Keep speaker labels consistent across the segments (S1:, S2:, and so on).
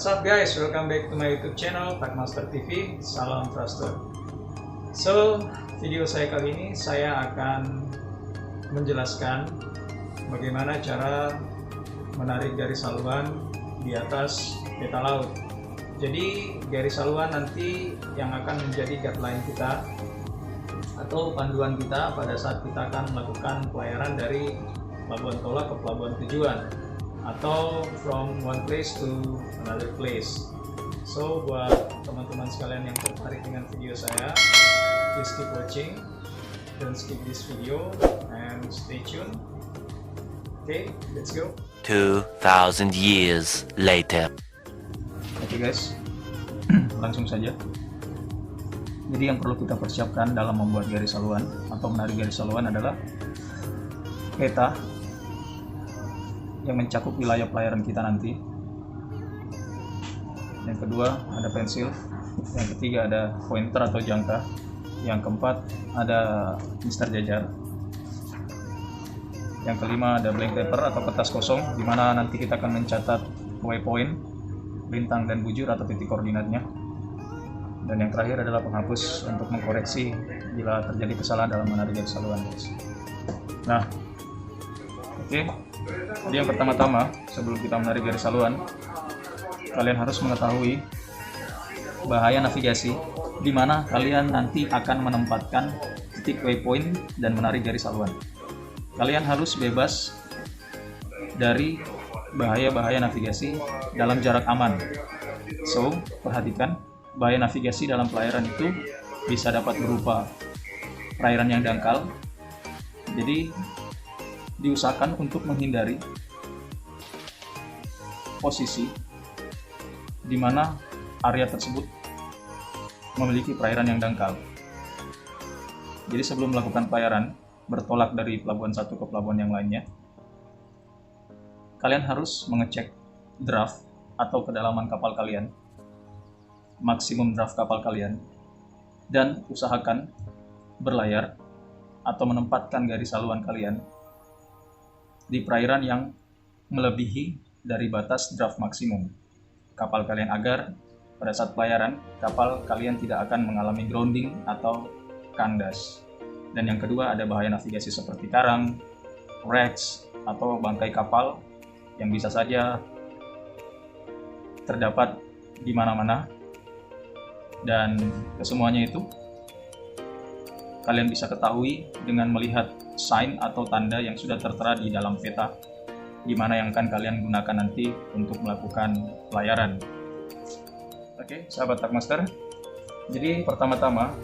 S1: What's up guys, welcome back to my YouTube channel Takmaster TV. Salam Thruster. So, video saya kali ini saya akan menjelaskan bagaimana cara menarik garis haluan di atas peta laut. Jadi garis haluan nanti yang akan menjadi guideline kita atau panduan kita pada saat kita akan melakukan pelayaran dari pelabuhan tolak ke pelabuhan tujuan atau from one place to another place. So buat teman-teman sekalian yang tertarik dengan video saya, please keep watching, don't skip this video and stay tuned. Okay, let's go.
S2: 2000 years later.
S1: Oke guys, langsung saja. Jadi yang perlu kita persiapkan dalam membuat garis haluan atau menarik garis haluan adalah peta yang mencakup wilayah pelayaran kita nanti. Yang kedua ada pensil, yang ketiga ada pointer atau jangka, yang keempat ada mister jajar, yang kelima ada blank paper atau kertas kosong di mana nanti kita akan mencatat waypoint, bintang dan bujur atau titik koordinatnya, dan yang terakhir adalah penghapus untuk mengkoreksi bila terjadi kesalahan dalam menarik garis haluan guys. Nah, oke. Jadi yang pertama-tama, sebelum kita menarik garis haluan, kalian harus mengetahui bahaya navigasi di mana kalian nanti akan menempatkan titik waypoint dan menarik garis haluan. Kalian harus bebas dari bahaya-bahaya navigasi dalam jarak aman. So, perhatikan, bahaya navigasi dalam pelayaran itu bisa dapat berupa perairan yang dangkal. Jadi diusahakan untuk menghindari posisi di mana area tersebut memiliki perairan yang dangkal. Jadi sebelum melakukan pelayaran bertolak dari pelabuhan satu ke pelabuhan yang lainnya, kalian harus mengecek draft atau kedalaman kapal kalian, maksimum draft kapal kalian, dan usahakan berlayar atau menempatkan garis haluan kalian di perairan yang melebihi dari batas draft maksimum kapal kalian agar pada saat pelayaran kapal kalian tidak akan mengalami grounding atau kandas. Dan yang kedua ada bahaya navigasi seperti karang, wrecks atau bangkai kapal yang bisa saja terdapat di mana-mana. Dan kesemuanya itu kalian bisa ketahui dengan melihat sign atau tanda yang sudah tertera di dalam peta di mana yang akan kalian gunakan nanti untuk melakukan pelayaran. Oke, sahabat Takmaster. Jadi pertama-tama,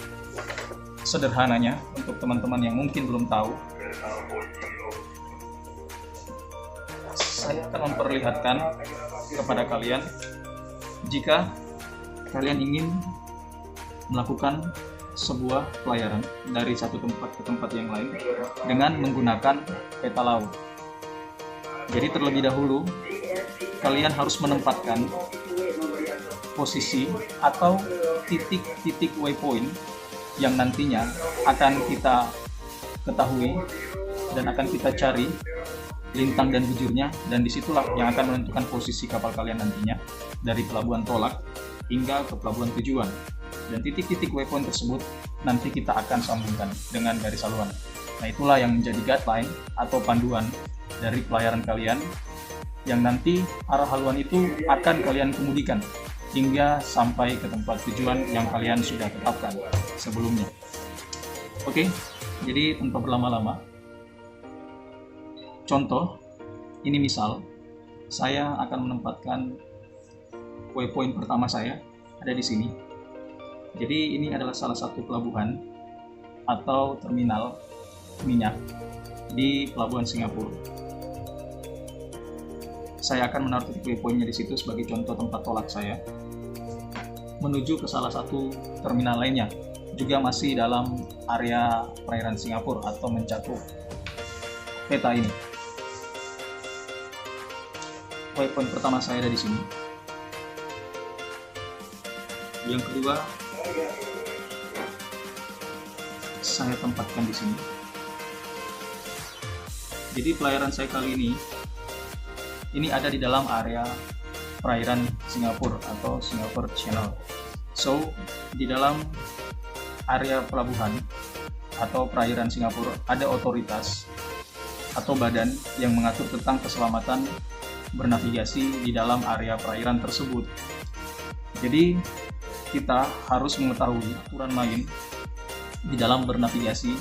S1: sederhananya untuk teman-teman yang mungkin belum tahu, saya akan memperlihatkan kepada kalian jika kalian ingin melakukan sebuah pelayaran dari satu tempat ke tempat yang lain dengan menggunakan peta laut. Jadi terlebih dahulu kalian harus menempatkan posisi atau titik-titik waypoint yang nantinya akan kita ketahui dan akan kita cari lintang dan bujurnya, dan disitulah yang akan menentukan posisi kapal kalian nantinya dari pelabuhan tolak hingga ke pelabuhan tujuan. Dan titik-titik waypoint tersebut nanti kita akan sambungkan dengan garis haluan. Nah, itulah yang menjadi guideline atau panduan dari pelayaran kalian yang nanti arah haluan itu akan kalian kemudikan hingga sampai ke tempat tujuan yang kalian sudah tetapkan sebelumnya. Oke, jadi tanpa berlama-lama, contoh, ini misal saya akan menempatkan waypoint pertama saya ada di sini. Jadi ini adalah salah satu pelabuhan atau terminal minyak di pelabuhan Singapura. Saya akan menaruh titik waypointnya di situ sebagai contoh tempat tolak saya menuju ke salah satu terminal lainnya, juga masih dalam area perairan Singapura atau mencakup peta ini. Waypoint pertama saya ada di sini. Yang kedua saya tempatkan di sini. Jadi pelayaran saya kali ini ada di dalam area perairan Singapura atau Singapore Channel. So, di dalam area pelabuhan atau perairan Singapura ada otoritas atau badan yang mengatur tentang keselamatan bernavigasi di dalam area perairan tersebut. Jadi, kita harus mengetahui aturan main di dalam bernavigasi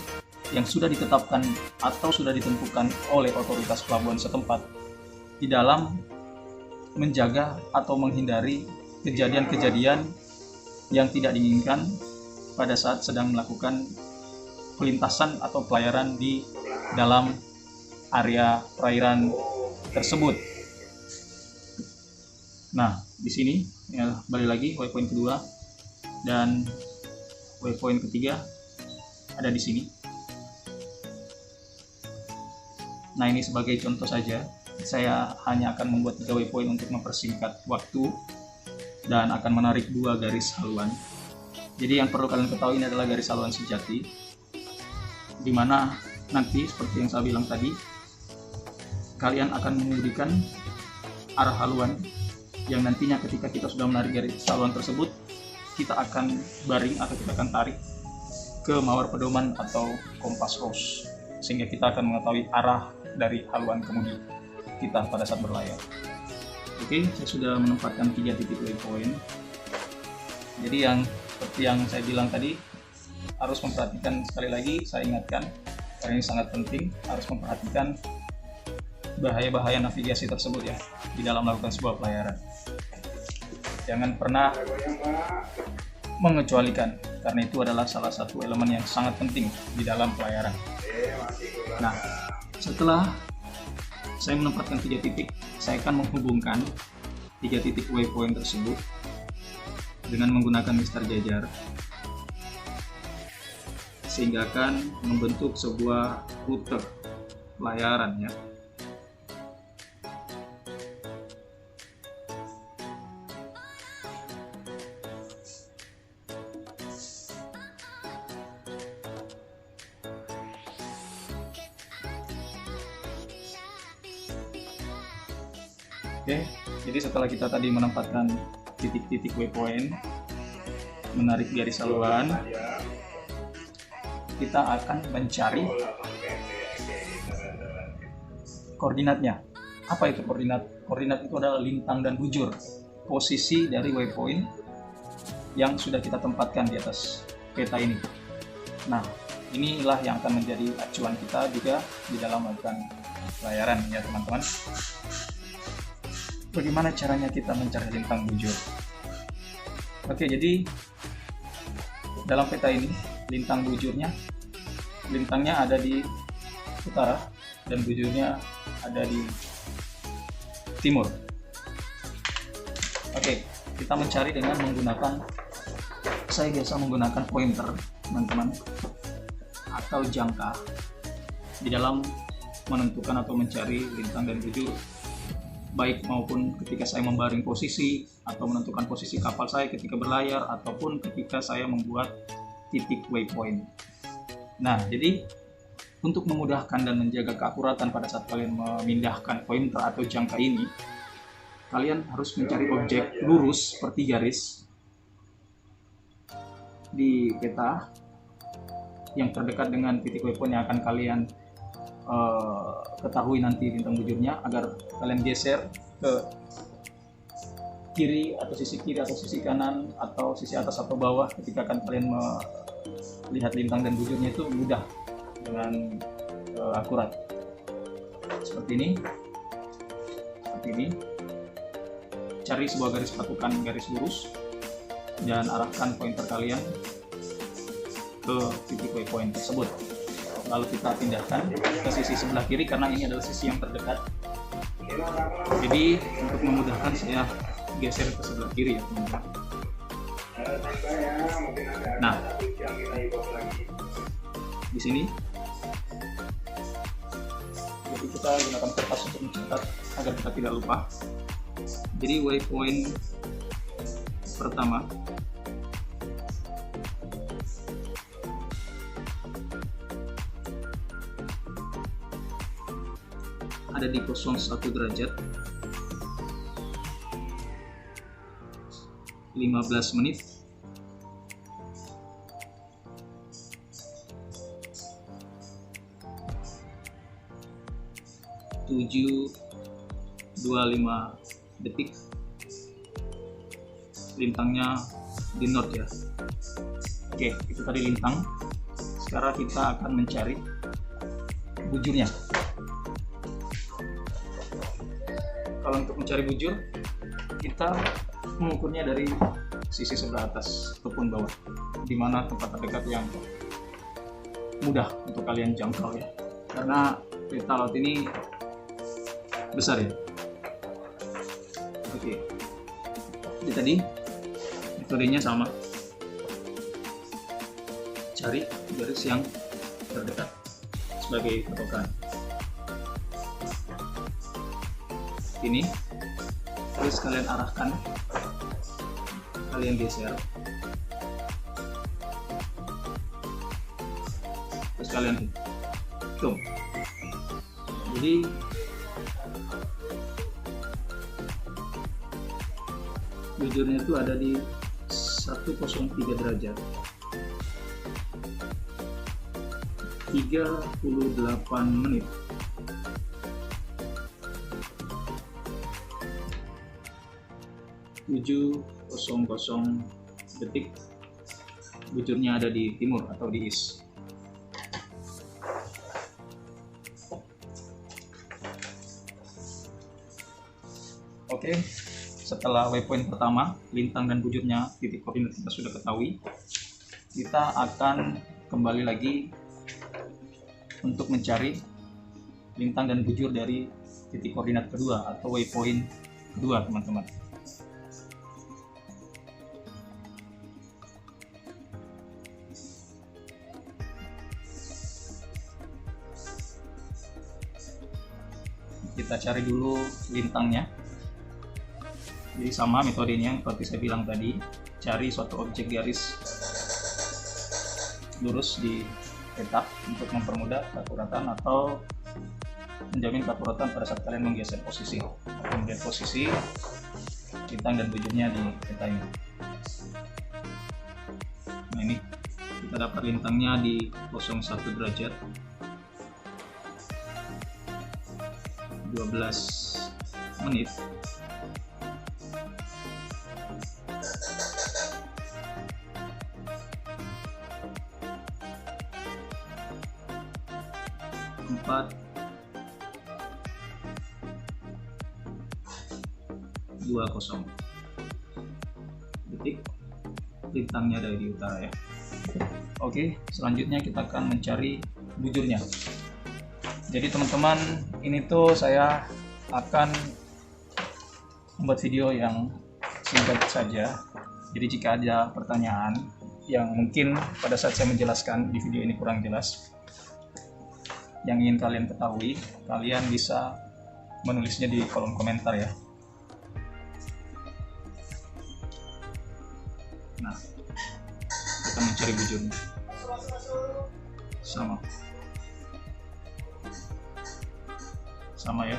S1: yang sudah ditetapkan atau sudah ditentukan oleh otoritas pelabuhan setempat di dalam menjaga atau menghindari kejadian-kejadian yang tidak diinginkan pada saat sedang melakukan pelintasan atau pelayaran di dalam area perairan tersebut. Nah, di sini ya, balik lagi waypoint kedua dan waypoint ketiga ada di sini. Nah, ini sebagai contoh saja, saya hanya akan membuat 3 waypoint untuk mempersingkat waktu dan akan menarik 2 garis haluan. Jadi yang perlu kalian ketahui ini adalah garis haluan sejati, di mana nanti seperti yang saya bilang tadi, kalian akan mengemudikan arah haluan yang nantinya ketika kita sudah menarik garis haluan tersebut, kita akan baring atau kita akan tarik ke mawar pedoman atau kompas rose, sehingga kita akan mengetahui arah dari haluan kemudi kita pada saat berlayar. Oke, saya sudah menempatkan 3 titik waypoint. Jadi yang seperti yang saya bilang tadi, harus memperhatikan, sekali lagi saya ingatkan, karena ini sangat penting, harus memperhatikan bahaya-bahaya navigasi tersebut ya di dalam melakukan sebuah pelayaran. Jangan pernah mengecualikan, karena itu adalah salah satu elemen yang sangat penting di dalam pelayaran. Nah, setelah saya menempatkan 3 titik, saya akan menghubungkan 3 titik waypoint tersebut dengan menggunakan mistar jajar, sehingga akan membentuk sebuah rute pelayaran ya. Oke, jadi setelah kita tadi menempatkan titik-titik waypoint, menarik garis haluan, kita akan mencari koordinatnya. Apa itu koordinat? Koordinat itu adalah lintang dan bujur, posisi dari waypoint yang sudah kita tempatkan di atas peta ini. Nah, inilah yang akan menjadi acuan kita juga di dalam melakukan pelayaran ya teman-teman. Bagaimana caranya kita mencari lintang bujur? Oke, jadi dalam peta ini lintang bujurnya, lintangnya ada di utara dan bujurnya ada di timur. Oke, kita mencari dengan menggunakan, saya biasa menggunakan pointer teman-teman atau jangka di dalam menentukan atau mencari lintang dan bujur, baik maupun ketika saya membaring posisi atau menentukan posisi kapal saya ketika berlayar ataupun ketika saya membuat titik waypoint. Nah, jadi untuk memudahkan dan menjaga keakuratan pada saat kalian memindahkan pointer atau jangka ini, kalian harus mencari objek lurus seperti garis di peta yang terdekat dengan titik waypoint yang akan kalian ketahui nanti lintang bujurnya, agar kalian geser ke kiri atau sisi kiri atau sisi kanan atau sisi atas atau bawah ketika akan kalian melihat lintang dan bujurnya itu mudah dengan akurat. Seperti ini. Cari sebuah garis patukan garis lurus dan arahkan pointer kalian ke titik waypoint tersebut. Lalu kita pindahkan ke sisi sebelah kiri karena ini adalah sisi yang terdekat. Jadi untuk memudahkan saya geser ke sebelah kiri ya teman-teman. Nah, di sini jadi kita gunakan kertas untuk mencatat agar kita tidak lupa. Jadi waypoint pertama ada di 01 derajat. 15 menit. Tujuh 25 detik. Lintangnya di north ya. Oke, itu tadi lintang. Sekarang kita akan mencari bujurnya. Kalau untuk mencari bujur, kita mengukurnya dari sisi sebelah atas ataupun bawah, di mana tempat terdekat yang mudah untuk kalian jangkau ya, karena peta laut ini besar ya. Oke, jadi tadi metodenya sama, cari garis yang terdekat sebagai patokan. Ini terus kalian arahkan, kalian geser, terus kalian hitung. Jadi bujurnya itu ada di 103 derajat, 38 menit. Tujuh 00 detik. Bujurnya ada di timur atau di east. Oke, setelah waypoint pertama, lintang dan bujurnya titik koordinat kita sudah ketahui, kita akan kembali lagi untuk mencari lintang dan bujur dari titik koordinat kedua atau waypoint kedua, teman-teman. Kita cari dulu lintangnya. Jadi sama metodenya seperti saya bilang tadi, cari suatu objek garis lurus di peta untuk mempermudah keakuratan atau menjamin keakuratan pada saat kalian menggeser posisi atau melihat posisi lintang dan bujurnya di peta ini. Nah, ini kita dapat lintangnya di 01 derajat, 12 menit. Empat 20 detik. Lintangnya dari di utara ya. Oke, selanjutnya kita akan mencari bujurnya. Jadi teman-teman, ini tuh saya akan membuat video yang singkat saja. Jadi jika ada pertanyaan yang mungkin pada saat saya menjelaskan di video ini kurang jelas, yang ingin kalian ketahui, kalian bisa menulisnya di kolom komentar ya. Nah, kita mencari bujurnya. Sama ya.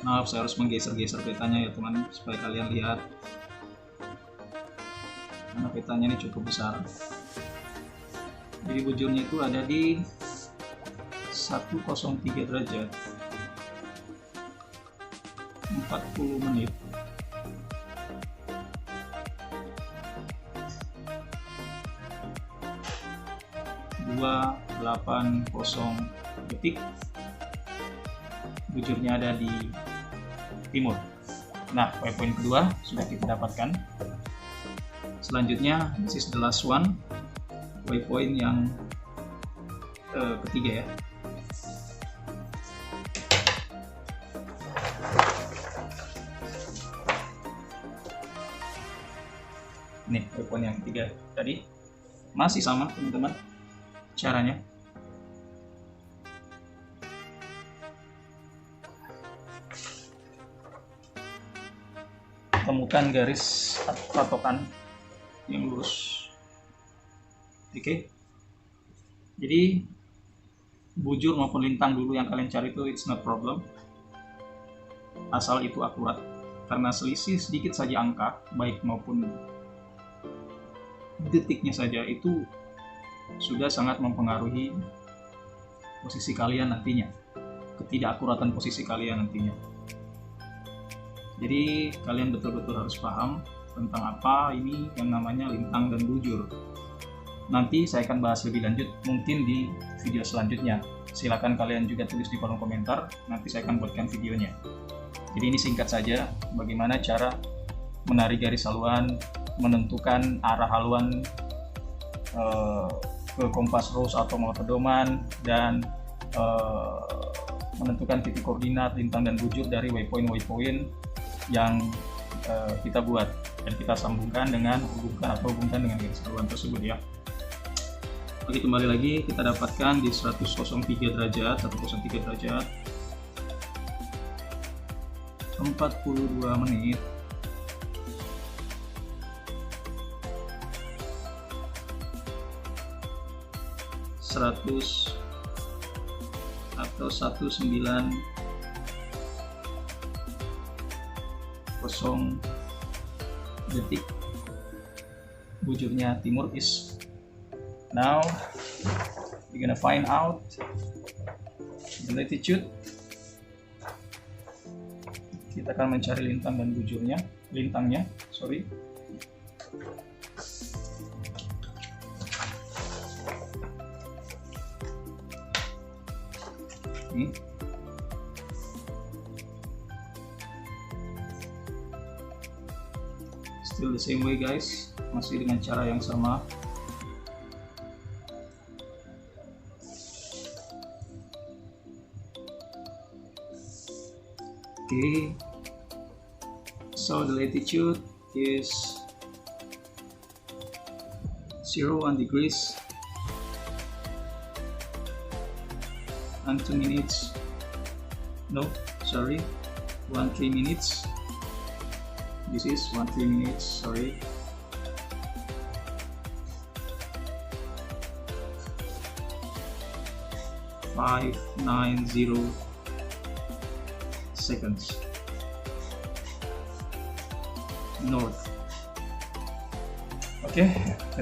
S1: Maaf, saya harus menggeser-geser petanya ya teman, supaya kalian lihat, karena petanya ini cukup besar. Jadi bujurnya itu ada di 103 derajat, 40 menit. Dua 80 detik. Bujurnya ada di timur. Nah, waypoint kedua sudah kita dapatkan. Selanjutnya, this is the last one, waypoint yang ketiga ya. Ini waypoint yang ketiga tadi. Masih sama teman-teman caranya. Temukan garis patokan yang lurus. Oke. Jadi bujur maupun lintang dulu yang kalian cari itu it's not problem. asal itu akurat, karena selisih sedikit saja angka baik maupun detiknya saja itu sudah sangat mempengaruhi posisi kalian nantinya, ketidakakuratan posisi kalian nantinya. Jadi kalian betul-betul harus paham tentang apa ini yang namanya lintang dan bujur. Nanti saya akan bahas lebih lanjut mungkin di video selanjutnya. Silakan kalian juga tulis di kolom komentar, nanti saya akan buatkan videonya. Jadi ini singkat saja bagaimana cara menarik garis haluan, menentukan arah haluan ke kompas rose atau mawar pedoman, dan menentukan titik koordinat, lintang dan bujur dari waypoint yang kita buat dan kita sambungkan dengan hubungkan dengan garis haluan tersebut ya. Oke, kembali lagi kita dapatkan di 103 derajat 42 menit. Atau 19 detik bujurnya timur is. Now we're gonna find out the latitude. Kita akan mencari lintang dan bujurnya, lintangnya, sorry. Ini. Still the same way guys, masih dengan cara yang sama. Okay, so the latitude is 01 degrees and 2 minutes. No, sorry, 13 minutes. This is 13 minutes, sorry. .590 seconds north. Oke,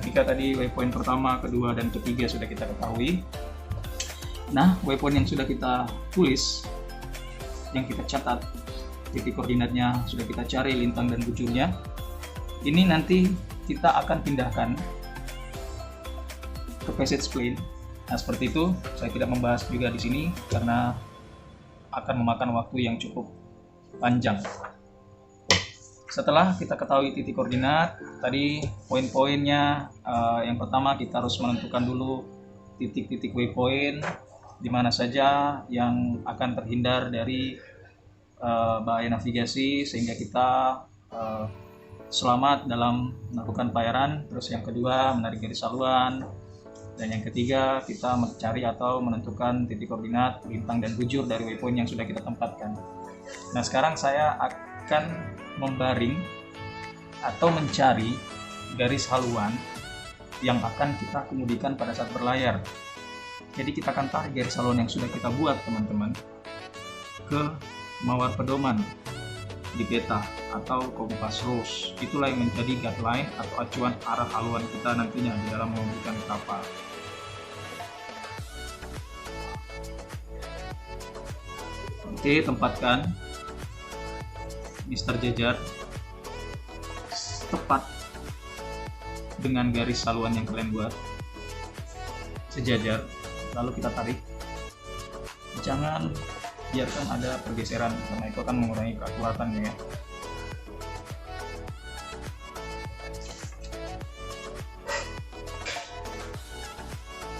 S1: ketika tadi waypoint pertama, kedua, dan ketiga sudah kita ketahui. Nah, waypoint yang sudah kita tulis, yang kita catat, titik koordinatnya sudah kita cari, lintang dan bujurnya. Ini nanti kita akan pindahkan ke passage plane. Nah, seperti itu. Saya tidak membahas juga di sini karena akan memakan waktu yang cukup panjang. Setelah kita ketahui titik koordinat, tadi poin-poinnya, yang pertama kita harus menentukan dulu titik-titik waypoint di mana saja yang akan terhindar dari bahaya navigasi sehingga kita selamat dalam melakukan pelayaran. Terus yang kedua menarik garis haluan, dan yang ketiga kita mencari atau menentukan titik koordinat, lintang dan bujur dari waypoint yang sudah kita tempatkan. Nah, sekarang saya akan membaring atau mencari garis haluan yang akan kita kemudikan pada saat berlayar. Jadi kita akan tarik garis haluan yang sudah kita buat teman-teman ke mawar pedoman di peta atau kompas rose. Itulah yang menjadi guideline atau acuan arah haluan kita nantinya di dalam mengemudikan kapal. Oke, tempatkan Mister Jajar tepat dengan garis haluan yang kalian buat, sejajar. Lalu kita tarik, jangan biarkan ada pergeseran karena itu akan mengurangi keakuratannya ya.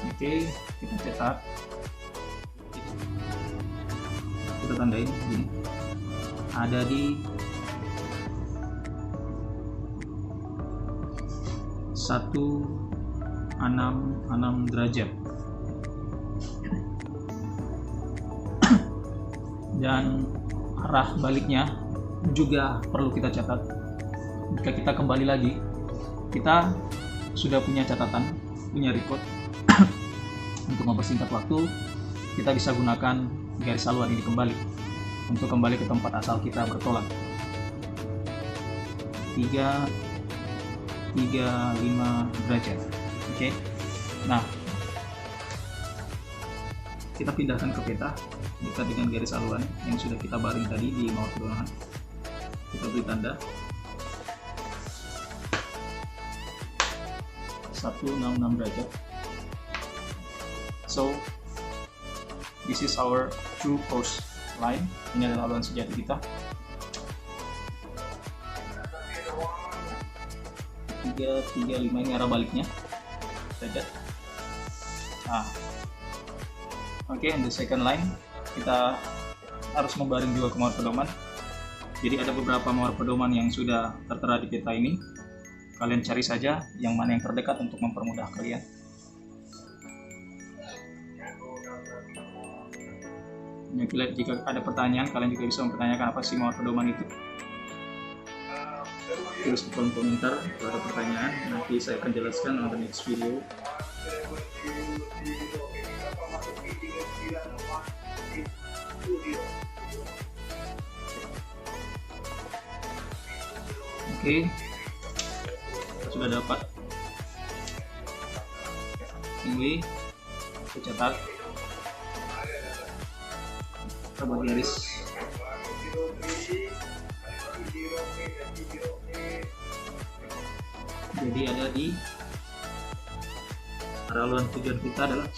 S1: Oke, kita cetak, kita tandain gini, ada di 166 derajat. Dan arah baliknya juga perlu kita catat. Jika kita kembali lagi, kita sudah punya catatan, punya record. Untuk mempersingkat waktu, kita bisa gunakan garis haluan ini kembali. untuk kembali ke tempat asal kita bertolak. 335 derajat. Oke. Nah, kita pindahkan ke peta dekat dengan garis haluan yang sudah kita baring tadi di mawar pedoman. Kita beri tanda 166 derajat. So this is our true course line. Ini adalah haluan sejati kita. 335 ini arah baliknya derajat. Nah, oke, in the second line kita harus membaring juga ke mawar pedoman. Jadi ada beberapa mawar pedoman yang sudah tertera di peta ini. Kalian cari saja yang mana yang terdekat untuk mempermudah kalian. Jika ada pertanyaan, kalian juga bisa mempertanyakan apa sih mawar pedoman itu. Tulis di kolom komentar kalau ada pertanyaan, nanti saya akan jelaskan on the next video. Oke, kita sudah dapat. Ini kita cetak, kita buat garis. Jadi ada di arah haluan tujuan kita adalah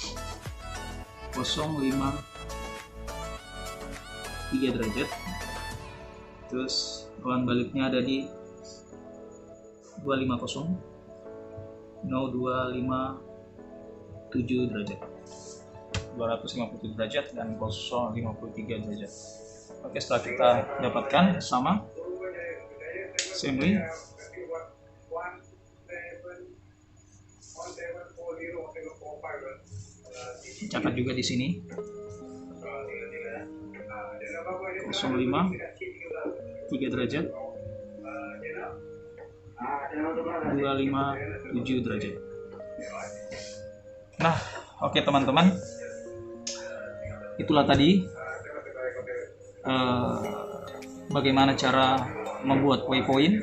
S1: 053 derajat. Terus haluan baliknya ada di 250, no 257 derajat, 257 derajat dan 053 derajat. Oke, setelah kita dapatkan sama assembly, catat juga di sini 053 derajat, 257 derajat. Nah, oke teman-teman, itulah tadi bagaimana cara membuat waypoint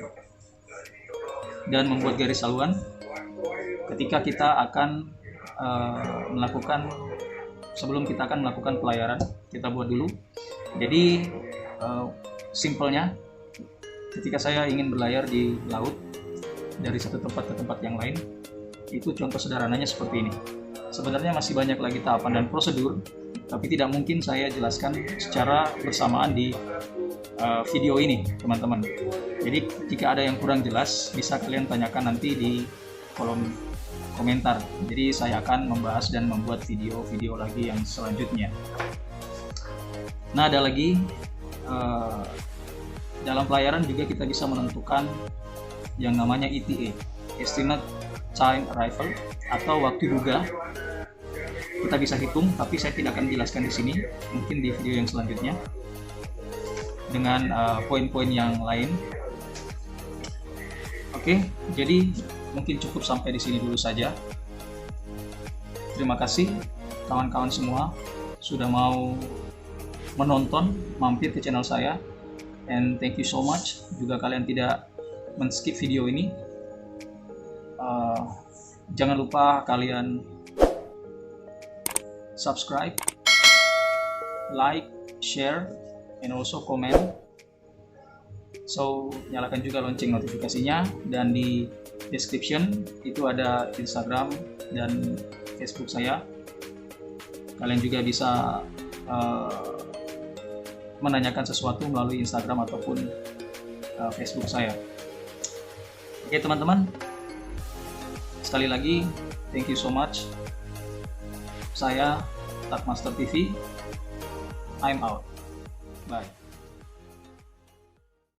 S1: dan membuat garis haluan ketika kita akan melakukan, sebelum kita akan melakukan pelayaran. Kita buat dulu. Jadi simpelnya, ketika saya ingin berlayar di laut dari satu tempat ke tempat yang lain, itu contoh sederhananya seperti ini. Sebenarnya masih banyak lagi tahapan dan prosedur, tapi tidak mungkin saya jelaskan secara bersamaan di video ini, teman-teman. Jadi jika ada yang kurang jelas, bisa kalian tanyakan nanti di kolom komentar. Jadi saya akan membahas dan membuat video-video lagi yang selanjutnya. Nah, ada lagi dalam pelayaran juga kita bisa menentukan yang namanya ETA, Estimate Time Arrival, atau waktu duga. Kita bisa hitung, tapi saya tidak akan jelaskan di sini. Mungkin di video yang selanjutnya dengan poin-poin yang lain. Oke, jadi mungkin cukup sampai di sini dulu saja. Terima kasih kawan-kawan semua sudah mau menonton, mampir ke channel saya, and thank you so much juga kalian tidak men-skip video ini. Jangan lupa kalian subscribe, like, share, and also comment. So nyalakan juga lonceng notifikasinya, dan di description itu ada Instagram dan Facebook saya. Kalian juga bisa menanyakan sesuatu melalui Instagram ataupun Facebook saya. Oke teman-teman, sekali lagi thank you so much. Saya Takmaster TV, I'm out. Bye.